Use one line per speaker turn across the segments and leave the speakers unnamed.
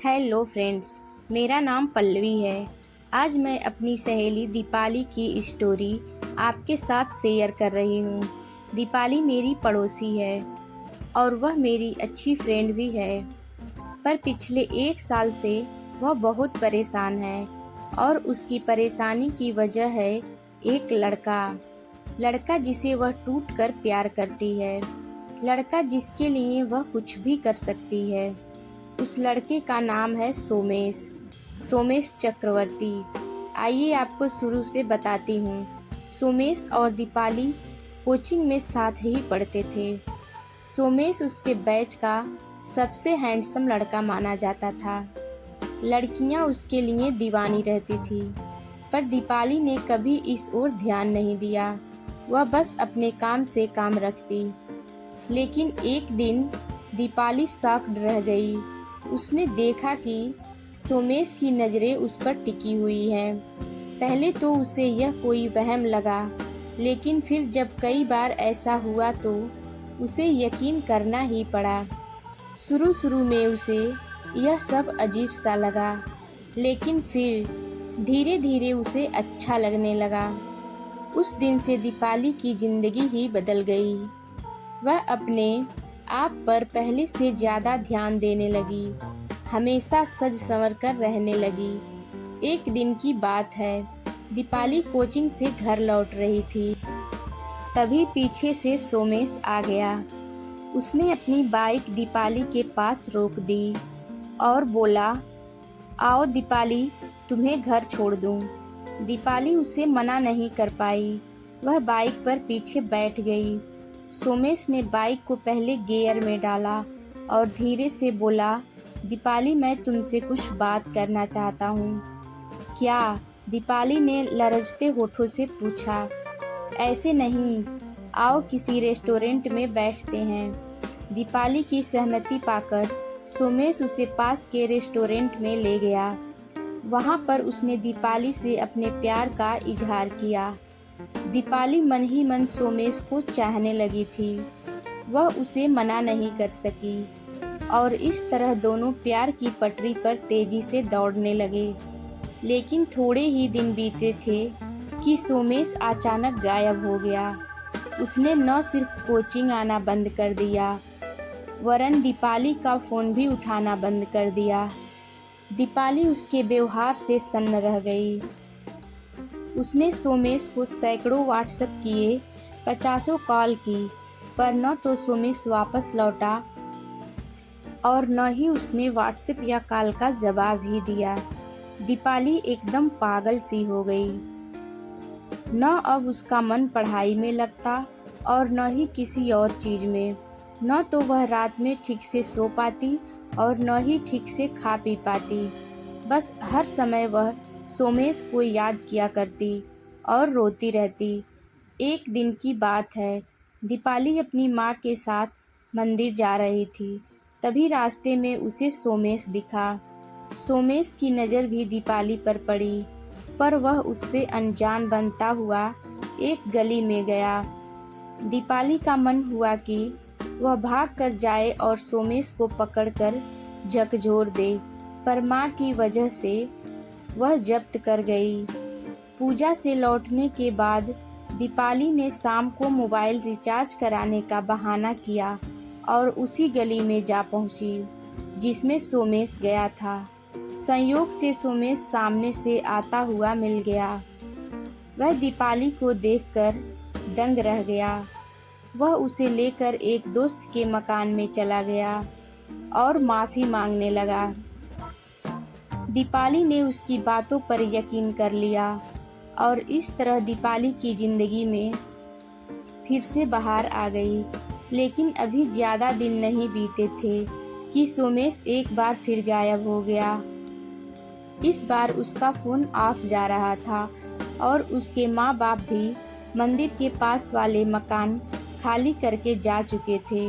Hello friends, मेरा नाम पल्लवी है। आज मैं अपनी सहेली दीपाली की स्टोरी आपके साथ शेयर कर रही हूँ। दीपाली मेरी पड़ोसी है और वह मेरी अच्छी फ्रेंड भी है। पर पिछले 1 साल से वह बहुत परेशान है और उसकी परेशानी की वजह है एक लड़का जिसे वह टूट कर प्यार करती है। लड़का जिसके लिए वह कुछ भी कर सकती है। उस लड़के का नाम है सोमेश चक्रवर्ती। आइए आपको शुरू से बताती हूँ। सोमेश और दीपाली कोचिंग में साथ ही पढ़ते थे। सोमेश उसके बैच का सबसे हैंडसम लड़का माना जाता था। लड़कियाँ उसके लिए दीवानी रहती थी, पर दीपाली ने कभी इस ओर ध्यान नहीं दिया। वह बस अपने काम से काम रखती। लेकिन एक दिन दीपाली शॉक्ड रह गई। उसने देखा कि सोमेश की नज़रें उस पर टिकी हुई हैं। पहले तो उसे यह कोई वहम लगा, लेकिन फिर जब कई बार ऐसा हुआ तो उसे यकीन करना ही पड़ा। शुरू में उसे यह सब अजीब सा लगा, लेकिन फिर धीरे धीरे उसे अच्छा लगने लगा। उस दिन से दीपाली की ज़िंदगी ही बदल गई। वह अपने आप पर पहले से ज़्यादा ध्यान देने लगी, हमेशा सज संवर कर रहने लगी। एक दिन की बात है, दीपाली कोचिंग से घर लौट रही थी। तभी पीछे से सोमेश आ गया। उसने अपनी बाइक दीपाली के पास रोक दी और बोला, आओ दीपाली, तुम्हें घर छोड़ दूँ। दीपाली उसे मना नहीं कर पाई। वह बाइक पर पीछे बैठ गई। सोमेश ने बाइक को पहले गियर में डाला और धीरे से बोला, दीपाली, मैं तुमसे कुछ बात करना चाहता हूँ। क्या? दीपाली ने लरजते होठों से पूछा। ऐसे नहीं, आओ किसी रेस्टोरेंट में बैठते हैं। दीपाली की सहमति पाकर सोमेश उसे पास के रेस्टोरेंट में ले गया। वहाँ पर उसने दीपाली से अपने प्यार का इजहार किया। दीपाली मन ही मन सोमेश को चाहने लगी थी। वह उसे मना नहीं कर सकी और इस तरह दोनों प्यार की पटरी पर तेजी से दौड़ने लगे। लेकिन थोड़े ही दिन बीते थे कि सोमेश अचानक गायब हो गया। उसने न सिर्फ कोचिंग आना बंद कर दिया, वरन दीपाली का फ़ोन भी उठाना बंद कर दिया। दीपाली उसके व्यवहार से सन्न रह गई। उसने सोमेश को सैकड़ों व्हाट्सएप किए, 50 कॉल की, पर न तो सोमेश वापस लौटा और न ही उसने व्हाट्सएप या कॉल का जवाब ही दिया। दीपाली एकदम पागल सी हो गई। न अब उसका मन पढ़ाई में लगता और न ही किसी और चीज़ में। न तो वह रात में ठीक से सो पाती और न ही ठीक से खा पी पाती। बस हर समय वह सोमेश को याद किया करती और रोती रहती। एक दिन की बात है, दीपाली अपनी माँ के साथ मंदिर जा रही थी। तभी रास्ते में उसे सोमेश दिखा। सोमेश की नज़र भी दीपाली पर पड़ी, पर वह उससे अनजान बनता हुआ एक गली में गया। दीपाली का मन हुआ कि वह भाग कर जाए और सोमेश को पकड़कर झकझोर दे, पर माँ की वजह से वह जब्त कर गई। पूजा से लौटने के बाद दीपाली ने शाम को मोबाइल रिचार्ज कराने का बहाना किया और उसी गली में जा पहुंची जिसमें सोमेश गया था। संयोग से सोमेश सामने से आता हुआ मिल गया। वह दीपाली को देखकर दंग रह गया। वह उसे लेकर एक दोस्त के मकान में चला गया और माफ़ी मांगने लगा। दीपाली ने उसकी बातों पर यकीन कर लिया और इस तरह दीपाली की ज़िंदगी में फिर से बहार आ गई। लेकिन अभी ज़्यादा दिन नहीं बीते थे कि सोमेश एक बार फिर गायब हो गया। इस बार उसका फ़ोन ऑफ जा रहा था और उसके माँ बाप भी मंदिर के पास वाले मकान खाली करके जा चुके थे।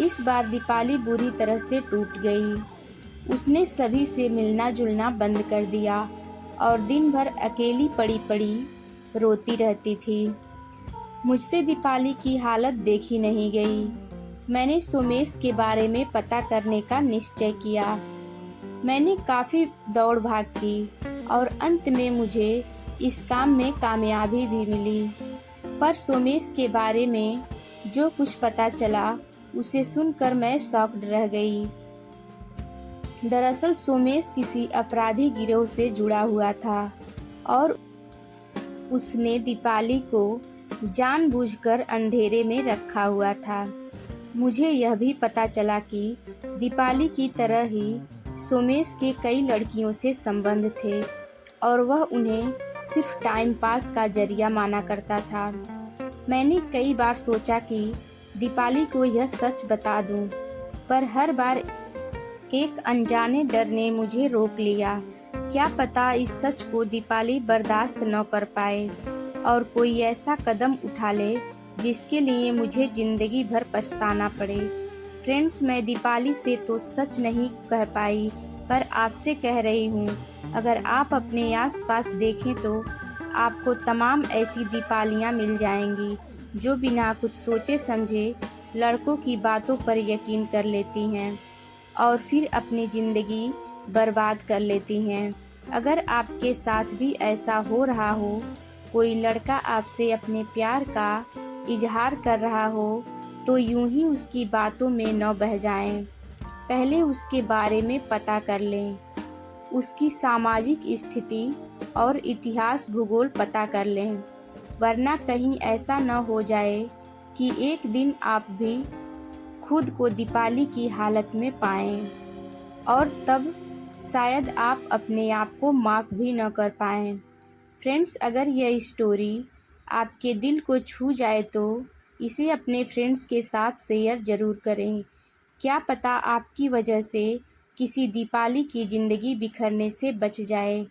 इस बार दीपाली बुरी तरह से टूट गई। उसने सभी से मिलना जुलना बंद कर दिया और दिन भर अकेली पड़ी पड़ी रोती रहती थी। मुझसे दीपाली की हालत देखी नहीं गई। मैंने सोमेश के बारे में पता करने का निश्चय किया। मैंने काफ़ी दौड़ भाग की और अंत में मुझे इस काम में कामयाबी भी मिली। पर सोमेश के बारे में जो कुछ पता चला उसे सुनकर मैं शॉक्ड रह गई। दरअसल सोमेश किसी अपराधी गिरोह से जुड़ा हुआ था और उसने दीपाली को जानबूझकर अंधेरे में रखा हुआ था। मुझे यह भी पता चला कि दीपाली की तरह ही सोमेश के कई लड़कियों से संबंध थे और वह उन्हें सिर्फ टाइम पास का जरिया माना करता था। मैंने कई बार सोचा कि दीपाली को यह सच बता दूं, पर हर बार एक अनजाने डर ने मुझे रोक लिया। क्या पता इस सच को दीपाली बर्दाश्त न कर पाए और कोई ऐसा कदम उठा ले जिसके लिए मुझे ज़िंदगी भर पछताना पड़े। फ्रेंड्स, मैं दीपाली से तो सच नहीं कह पाई, पर आपसे कह रही हूँ, अगर आप अपने आसपास देखें तो आपको तमाम ऐसी दीपालियाँ मिल जाएंगी जो बिना कुछ सोचे समझे लड़कों की बातों पर यकीन कर लेती हैं और फिर अपनी ज़िंदगी बर्बाद कर लेती हैं। अगर आपके साथ भी ऐसा हो रहा हो, कोई लड़का आपसे अपने प्यार का इजहार कर रहा हो, तो यूं ही उसकी बातों में न बह जाएं। पहले उसके बारे में पता कर लें, उसकी सामाजिक स्थिति और इतिहास भूगोल पता कर लें, वरना कहीं ऐसा न हो जाए कि एक दिन आप भी खुद को दीपाली की हालत में पाएं और तब शायद आप अपने आप को माफ़ भी न कर पाएं। फ्रेंड्स, अगर यह स्टोरी आपके दिल को छू जाए तो इसे अपने फ्रेंड्स के साथ शेयर ज़रूर करें। क्या पता आपकी वजह से किसी दीपाली की ज़िंदगी बिखरने से बच जाए।